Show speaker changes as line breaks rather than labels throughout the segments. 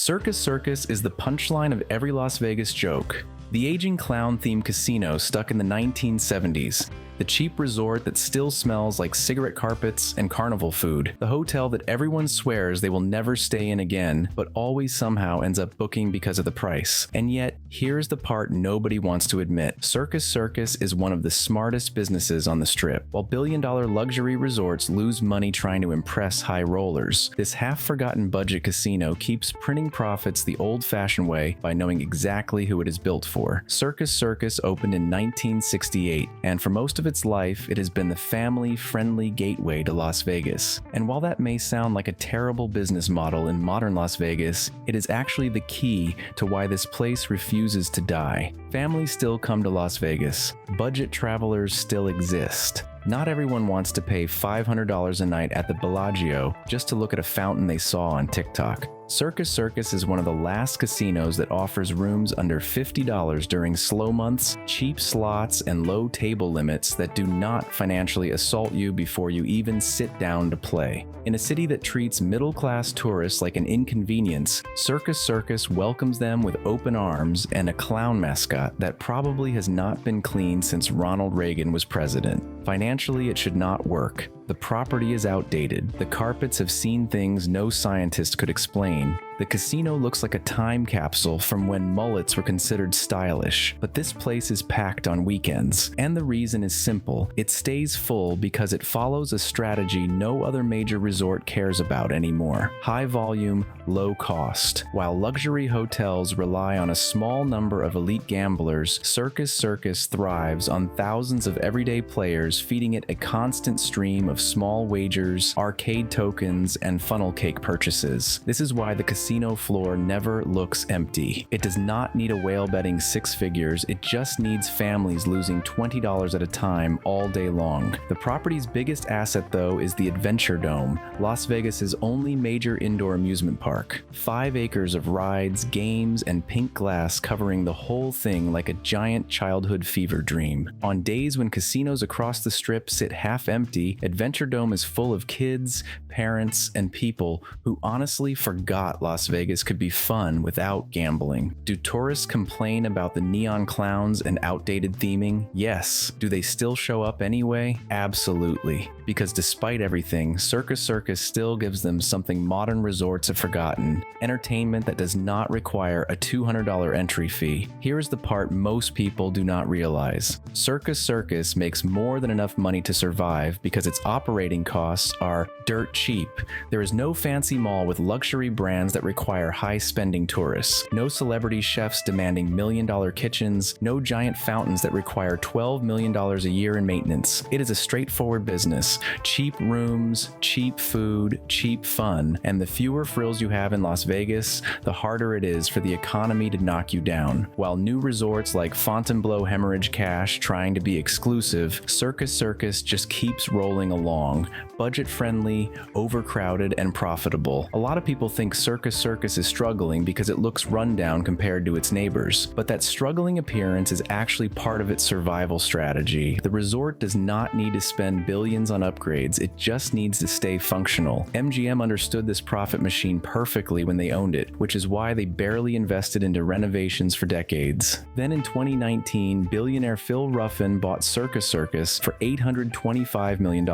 Circus Circus is the punchline of every Las Vegas joke. The aging clown-themed casino stuck in the 1970s. The cheap resort that still smells like cigarette carpets and carnival food. The hotel that everyone swears they will never stay in again, but always somehow ends up booking because of the price. And yet, here's the part nobody wants to admit. Circus Circus is one of the smartest businesses on the Strip. While billion-dollar luxury resorts lose money trying to impress high rollers, this half-forgotten budget casino keeps printing profits the old-fashioned way by knowing exactly who it is built for. Circus Circus opened in 1968, and for most of its life, it has been the family-friendly gateway to Las Vegas. And while that may sound like a terrible business model in modern Las Vegas, it is actually the key to why this place refuses to die. Families still come to Las Vegas. Budget travelers still exist. Not everyone wants to pay $500 a night at the Bellagio just to look at a fountain they saw on TikTok. Circus Circus is one of the last casinos that offers rooms under $50 during slow months, cheap slots, and low table limits that do not financially assault you before you even sit down to play. In a city that treats middle-class tourists like an inconvenience, Circus Circus welcomes them with open arms and a clown mascot that probably has not been cleaned since Ronald Reagan was president. Financially, it should not work. The property is outdated. The carpets have seen things no scientist could explain. The casino looks like a time capsule from when mullets were considered stylish, but this place is packed on weekends. And the reason is simple. It stays full because it follows a strategy no other major resort cares about anymore. High volume, low cost. While luxury hotels rely on a small number of elite gamblers, Circus Circus thrives on thousands of everyday players feeding it a constant stream of small wagers, arcade tokens, and funnel cake purchases. This is why the casino floor never looks empty. It does not need a whale betting six figures, it just needs families losing $20 at a time all day long. The property's biggest asset, though, is the Adventure Dome, Las Vegas's only major indoor amusement park. 5 acres of rides, games, and pink glass covering the whole thing like a giant childhood fever dream. On days when casinos across the Strip sit half empty, Adventure Dome is full of kids, parents, and people who honestly forgot Las Vegas could be fun without gambling. Do tourists complain about the neon clowns and outdated theming? Yes. Do they still show up anyway? Absolutely. Because despite everything, Circus Circus still gives them something modern resorts have forgotten: entertainment that does not require a $200 entry fee. Here's the part most people do not realize. Circus Circus makes more than enough money to survive because its operating costs are dirt cheap. There is no fancy mall with luxury brands that require high-spending tourists. No celebrity chefs demanding million-dollar kitchens. No giant fountains that require $12 million a year in maintenance. It is a straightforward business. Cheap rooms, cheap food, cheap fun, and the fewer frills you have in Las Vegas, the harder it is for the economy to knock you down. While new resorts like Fontainebleau hemorrhage cash trying to be exclusive, Circus Circus just keeps rolling along. Budget-friendly, overcrowded, and profitable. A lot of people think Circus Circus is struggling because it looks rundown compared to its neighbors, but that struggling appearance is actually part of its survival strategy. The resort does not need to spend billions on upgrades, it just needs to stay functional. MGM understood this profit machine perfectly when they owned it, which is why they barely invested into renovations for decades. Then in 2019, billionaire Phil Ruffin bought Circus Circus for $825 million,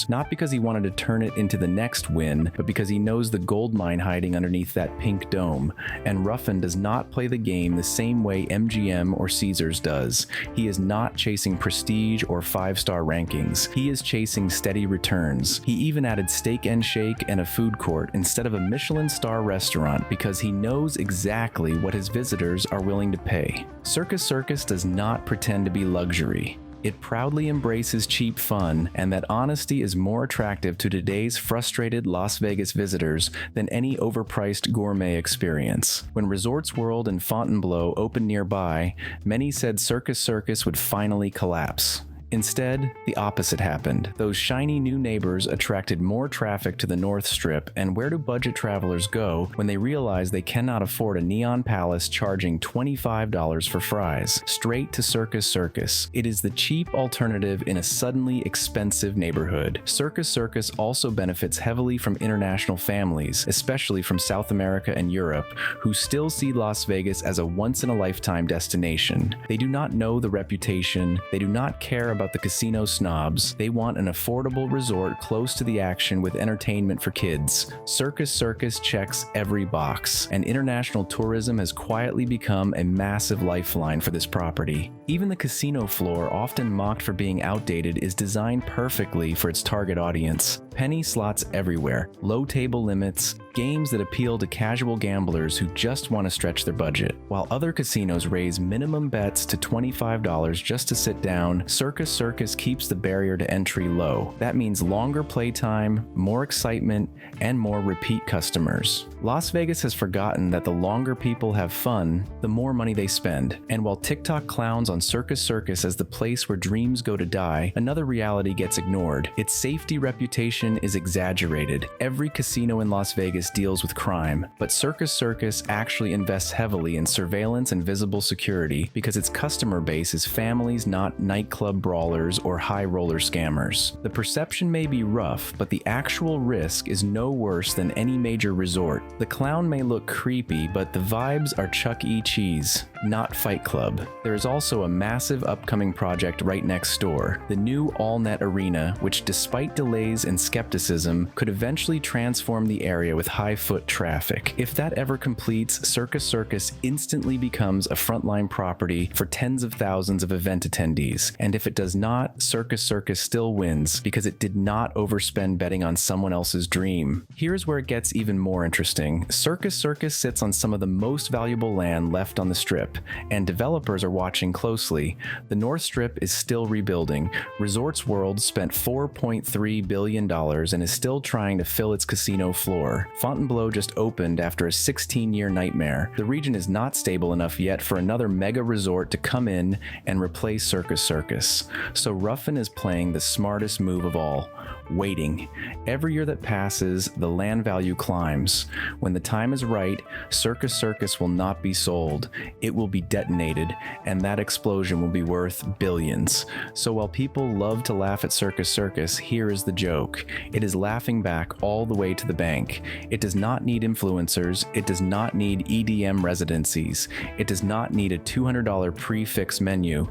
not because he wanted to turn it into the next Wynn, but because he knows the gold mine hiding underneath that pink dome. And Ruffin does not play the game the same way MGM or Caesars does. He is not chasing prestige or 5-star rankings. He is chasing steady returns. He even added Steak and Shake and a food court instead of a Michelin star restaurant because he knows exactly what his visitors are willing to pay. Circus Circus does not pretend to be luxury. It proudly embraces cheap fun, and that honesty is more attractive to today's frustrated Las Vegas visitors than any overpriced gourmet experience. When Resorts World and Fontainebleau opened nearby, many said Circus Circus would finally collapse. Instead, the opposite happened. Those shiny new neighbors attracted more traffic to the North Strip, and where do budget travelers go when they realize they cannot afford a neon palace charging $25 for fries? Straight to Circus Circus. It is the cheap alternative in a suddenly expensive neighborhood. Circus Circus also benefits heavily from international families, especially from South America and Europe, who still see Las Vegas as a once-in-a-lifetime destination. They do not know the reputation, they do not care about the casino snobs, they want an affordable resort close to the action with entertainment for kids. Circus Circus checks every box, and international tourism has quietly become a massive lifeline for this property. Even the casino floor, often mocked for being outdated, is designed perfectly for its target audience. Penny slots everywhere, low table limits, games that appeal to casual gamblers who just want to stretch their budget. While other casinos raise minimum bets to $25 just to sit down, Circus Circus keeps the barrier to entry low. That means longer playtime, more excitement, and more repeat customers. Las Vegas has forgotten that the longer people have fun, the more money they spend. And while TikTok clowns on Circus Circus as the place where dreams go to die, another reality gets ignored. Its safety reputation is exaggerated. Every casino in Las Vegas deals with crime, but Circus Circus actually invests heavily in surveillance and visible security because its customer base is families, not nightclub brawlers or high roller scammers. The perception may be rough, but the actual risk is no worse than any major resort. The clown may look creepy, but the vibes are Chuck E. Cheese, not Fight Club. There is also a massive upcoming project right next door, the new all-net arena, which despite delays and skepticism, could eventually transform the area with high foot traffic. If that ever completes, Circus Circus instantly becomes a frontline property for tens of thousands of event attendees. And if it does not, Circus Circus still wins because it did not overspend betting on someone else's dream. Here's where it gets even more interesting. Circus Circus sits on some of the most valuable land left on the Strip, and developers are watching closely. The North Strip is still rebuilding. Resorts World spent $4.3 billion and is still trying to fill its casino floor. Fontainebleau just opened after a 16-year nightmare. The region is not stable enough yet for another mega resort to come in and replace Circus Circus. So Ruffin is playing the smartest move of all, waiting. Every year that passes, the land value climbs. When the time is right, Circus Circus will not be sold. It will be detonated, and that explosion will be worth billions. So while people love to laugh at Circus Circus, here is the joke. It is laughing back all the way to the bank. It does not need influencers. It does not need EDM residencies. It does not need a $200 prix-fixe menu.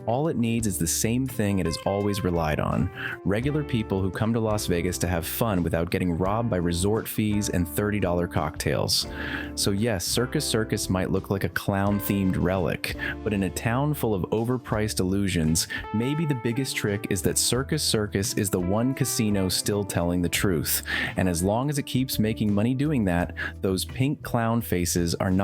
All it needs is the same thing it has always relied on: regular people who come to Las Vegas to have fun without getting robbed by resort fees and $30 cocktails. So yes, Circus Circus might look like a clown-themed relic, but in a town full of overpriced illusions, maybe the biggest trick is that Circus Circus is the one casino still telling the truth. And as long as it keeps making money doing that, those pink clown faces are not